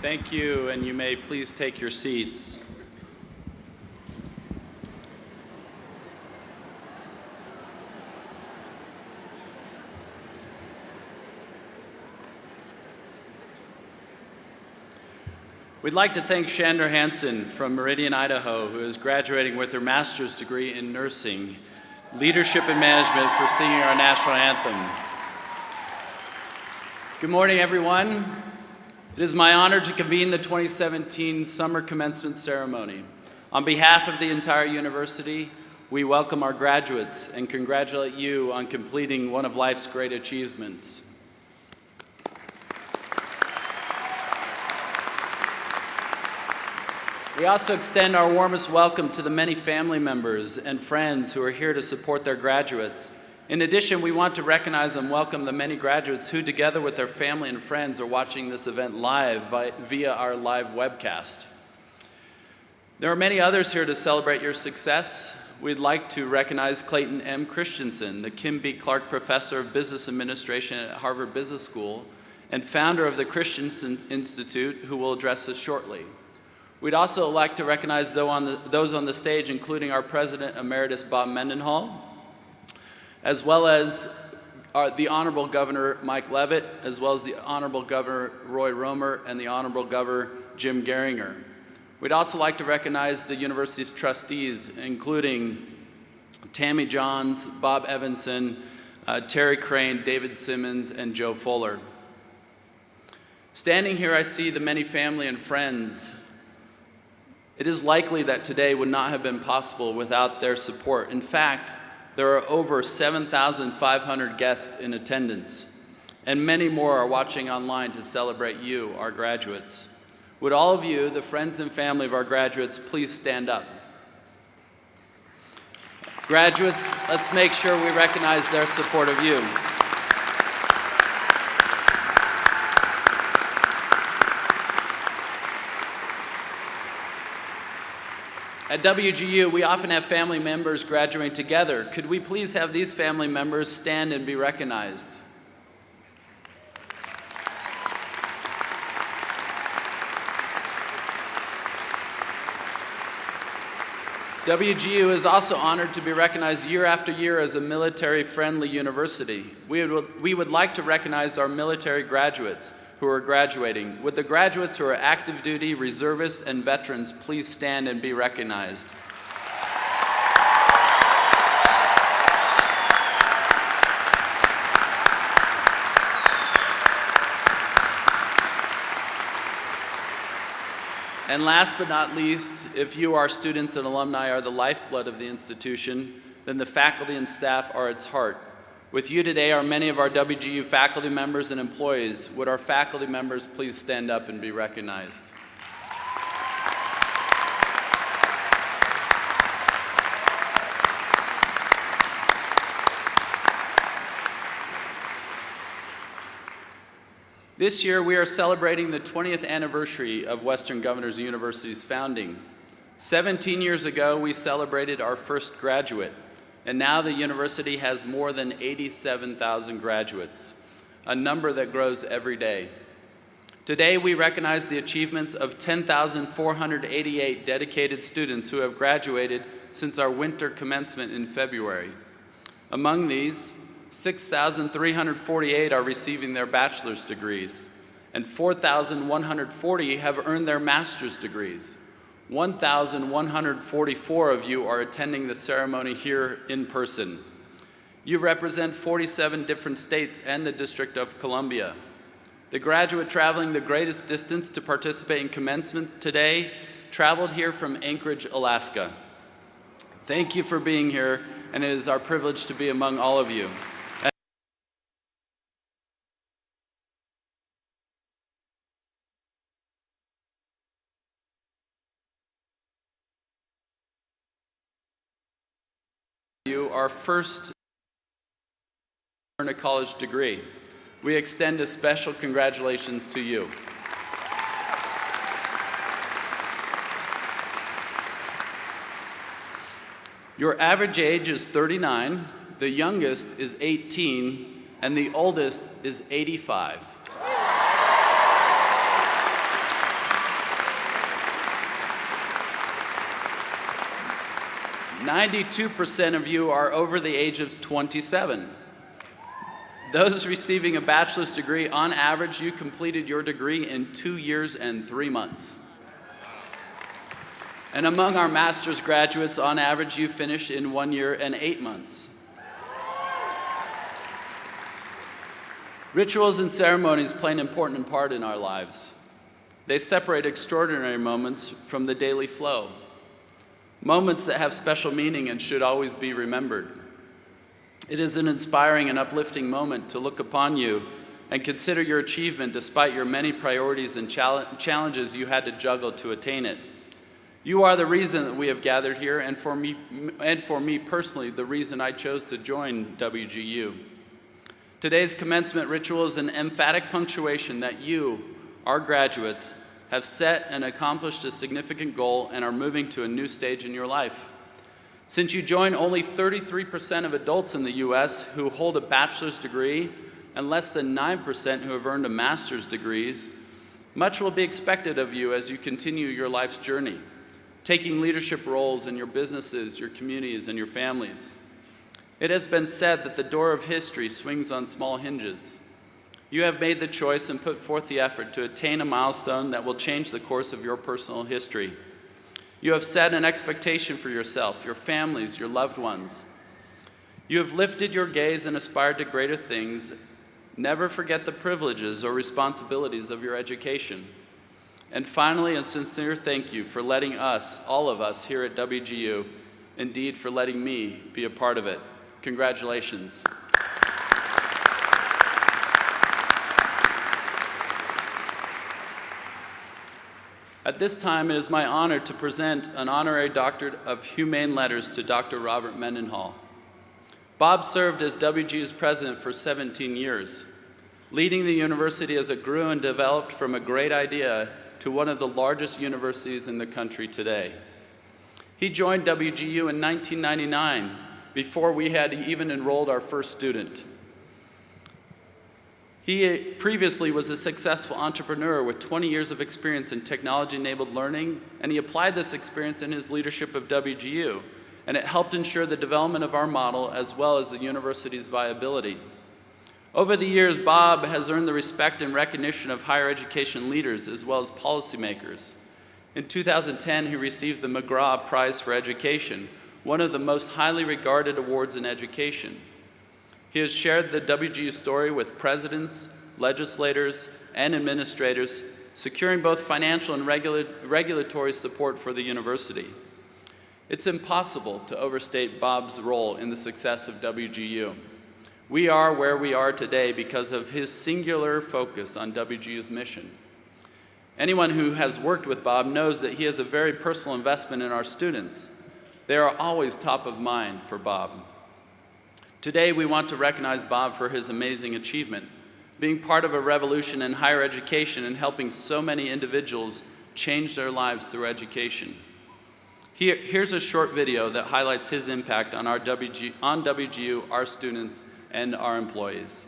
Thank you, and you may please take your seats. We'd like to thank Chandra Hansen from Meridian, Idaho, who is graduating with her master's degree in nursing, leadership and management, for singing our national anthem. Good morning, everyone. It is my honor to convene the 2017 Summer Commencement Ceremony. On behalf of the entire university, we welcome our graduates and congratulate you on completing one of life's great achievements. We also extend our warmest welcome to the many family members and friends who are here to support their graduates. In addition, we want to recognize and welcome the many graduates who, together with their family and friends, are watching this event live via our live webcast. There are many others here to celebrate your success. We'd like to recognize Clayton M. Christensen, the Kim B. Clark Professor of Business Administration at Harvard Business School and founder of the Christensen Institute, who will address us shortly. We'd also like to recognize those on the stage, including our President Emeritus Bob Mendenhall, as well as the Honorable Governor Mike Leavitt, as well as the Honorable Governor Roy Romer and the Honorable Governor Jim Geringer. We'd also like to recognize the university's trustees, including Tammy Johns, Bob Evanson, Terry Crane, David Simmons, and Joe Fuller. Standing here, I see the many family and friends. It is likely that today would not have been possible without their support. In fact, there are over 7,500 guests in attendance, and many more are watching online to celebrate you, our graduates. Would all of you, the friends and family of our graduates, please stand up? Graduates, let's make sure we recognize their support of you. At WGU, we often have family members graduating together. Could we please have these family members stand and be recognized? WGU is also honored to be recognized year after year as a military-friendly university. We would like to recognize our military graduates who are graduating. Would the graduates who are active duty, reservists, and veterans please stand and be recognized? And last but not least, if you, our students and alumni, are the lifeblood of the institution, then the faculty and staff are its heart. With you today are many of our WGU faculty members and employees. Would our faculty members please stand up and be recognized? This year, we are celebrating the 20th anniversary of Western Governors University's founding. 17 years ago, we celebrated our first graduate. And now the university has more than 87,000 graduates, a number that grows every day. Today, we recognize the achievements of 10,488 dedicated students who have graduated since our winter commencement in February. Among these, 6,348 are receiving their bachelor's degrees, and 4,140 have earned their master's degrees. 1,144 of you are attending the ceremony here in person. You represent 47 different states and the District of Columbia. The graduate traveling the greatest distance to participate in commencement today traveled here from Anchorage, Alaska. Thank you for being here, and it is our privilege to be among all of you. Our first earn a college degree. We extend a special congratulations to you. Your average age is 39, the youngest is 18, and the oldest is 85. 92% of you are over the age of 27. Those receiving a bachelor's degree, on average, you completed your degree in 2 years and 3 months. And among our master's graduates, on average, you finished in 1 year and 8 months. Rituals and ceremonies play an important part in our lives. They separate extraordinary moments from the daily flow. Moments that have special meaning and should always be remembered. It is an inspiring and uplifting moment to look upon you and consider your achievement despite your many priorities and challenges you had to juggle to attain it. You are the reason that we have gathered here, and for me personally, the reason I chose to join WGU. Today's commencement ritual is an emphatic punctuation that you, our graduates, have set and accomplished a significant goal and are moving to a new stage in your life. Since you joined only 33% of adults in the U.S. who hold a bachelor's degree and less than 9% who have earned a master's degrees, much will be expected of you as you continue your life's journey, taking leadership roles in your businesses, your communities, and your families. It has been said that the door of history swings on small hinges. You have made the choice and put forth the effort to attain a milestone that will change the course of your personal history. You have set an expectation for yourself, your families, your loved ones. You have lifted your gaze and aspired to greater things. Never forget the privileges or responsibilities of your education. And finally, a sincere thank you for letting us, all of us here at WGU, indeed for letting me be a part of it. Congratulations. At this time, it is my honor to present an honorary doctorate of humane letters to Dr. Robert Mendenhall. Bob served as WGU's president for 17 years, leading the university as it grew and developed from a great idea to one of the largest universities in the country today. He joined WGU in 1999, before we had even enrolled our first student. He previously was a successful entrepreneur with 20 years of experience in technology-enabled learning, and he applied this experience in his leadership of WGU, and it helped ensure the development of our model as well as the university's viability. Over the years, Bob has earned the respect and recognition of higher education leaders as well as policymakers. In 2010, he received the McGraw Prize for Education, one of the most highly regarded awards in education. He has shared the WGU story with presidents, legislators, and administrators, securing both financial and regulatory support for the university. It's impossible to overstate Bob's role in the success of WGU. We are where we are today because of his singular focus on WGU's mission. Anyone who has worked with Bob knows that he has a very personal investment in our students. They are always top of mind for Bob. Today, we want to recognize Bob for his amazing achievement, being part of a revolution in higher education and helping so many individuals change their lives through education. Here's a short video that highlights his impact on WGU, our students, and our employees.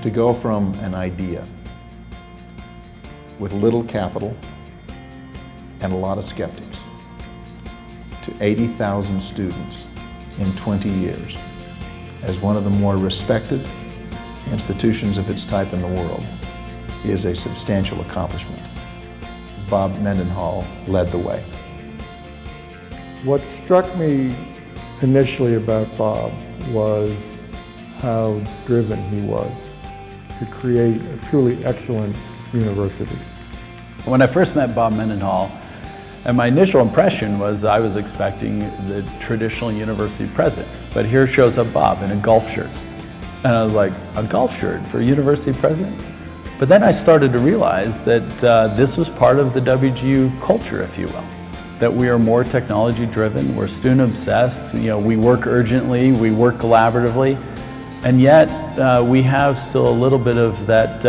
To go from an idea with little capital and a lot of skeptics to 80,000 students in 20 years as one of the more respected institutions of its type in the world is a substantial accomplishment. Bob Mendenhall led the way. What struck me initially about Bob was how driven he was to create a truly excellent university. When I first met Bob Mendenhall, and my initial impression was I was expecting the traditional university president, but here shows up Bob in a golf shirt. And I was like, a golf shirt for a university president? But then I started to realize that this was part of the WGU culture, if you will. That we are more technology driven, we're student obsessed, we work urgently, we work collaboratively, and yet we have still a little bit of that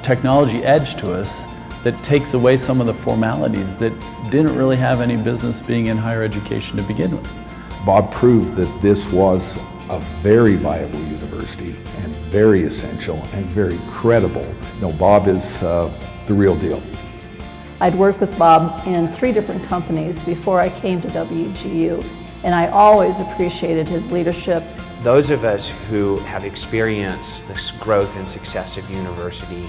technology edge to us that takes away some of the formalities that didn't really have any business being in higher education to begin with. Bob proved that this was a very viable university. university and very essential and very credible. Bob is the real deal. I'd worked with Bob in 3 different companies before I came to WGU, and I always appreciated his leadership. Those of us who have experienced this growth and success of university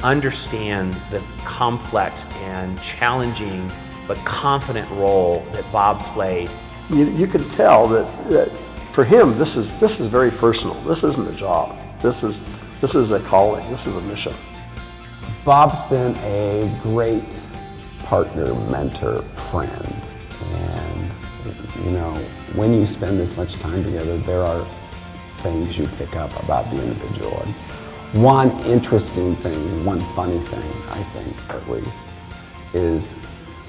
understand the complex and challenging but confident role that Bob played. You can tell that for him, this is very personal. This isn't a job. This is a calling. This is a mission. Bob's been a great partner, mentor, friend. And, when you spend this much time together, there are things you pick up about the individual. And one interesting thing, one funny thing, I think, at least, is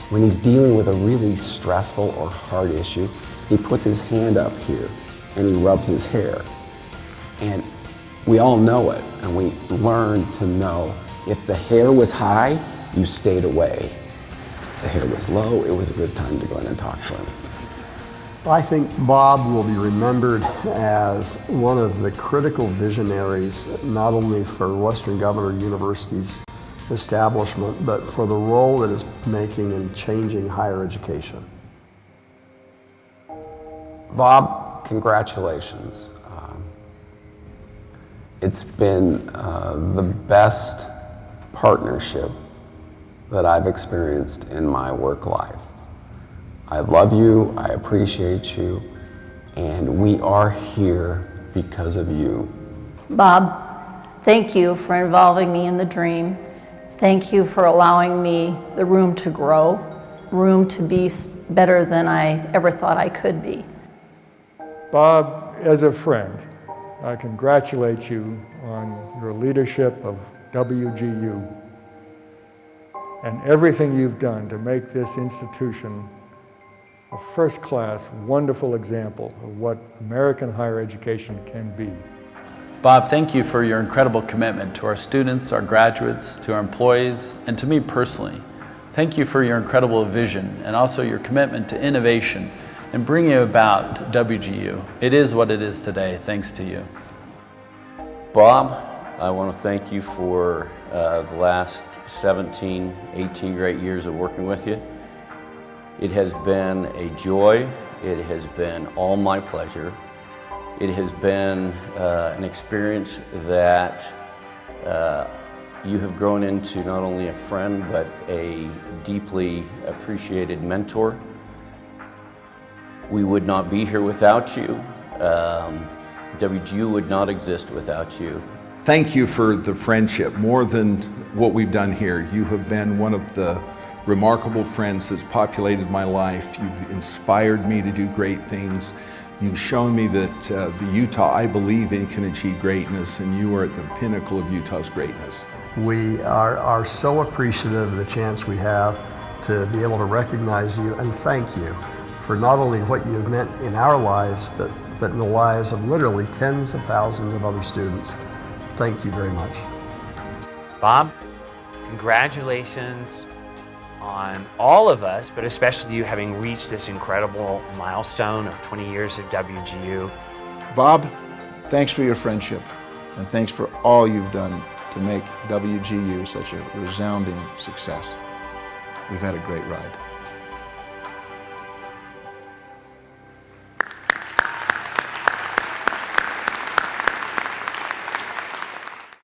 when he's dealing with a really stressful or hard issue, he puts his hand up here and he rubs his hair. And we all know it, and we learn to know if the hair was high, you stayed away. If the hair was low, it was a good time to go in and talk to him. I think Bob will be remembered as one of the critical visionaries, not only for Western Governor University's establishment, but for the role that it's making in changing higher education. Bob, congratulations. It's been the best partnership that I've experienced in my work life. I love you, I appreciate you, and we are here because of you. Bob, thank you for involving me in the dream. Thank you for allowing me the room to grow, room to be better than I ever thought I could be. Bob, as a friend, I congratulate you on your leadership of WGU and everything you've done to make this institution a first-class, wonderful example of what American higher education can be. Bob, thank you for your incredible commitment to our students, our graduates, to our employees, and to me personally. Thank you for your incredible vision and also your commitment to innovation and bringing about WGU. It is what it is today, thanks to you. Bob, I want to thank you for the last 17, 18 great years of working with you. It has been a joy. It has been all my pleasure. It has been an experience that you have grown into not only a friend, but a deeply appreciated mentor. We would not be here without you. WGU would not exist without you. Thank you for the friendship. More than what we've done here, you have been one of the remarkable friends that's populated my life. You've inspired me to do great things. You've shown me that the Utah I believe in can achieve greatness, and you are at the pinnacle of Utah's greatness. We are so appreciative of the chance we have to be able to recognize you and thank you for not only what you have meant in our lives, but in the lives of literally tens of thousands of other students. Thank you very much. Bob, congratulations on all of us, but especially you having reached this incredible milestone of 20 years of WGU. Bob, thanks for your friendship, and thanks for all you've done to make WGU such a resounding success. We've had a great ride.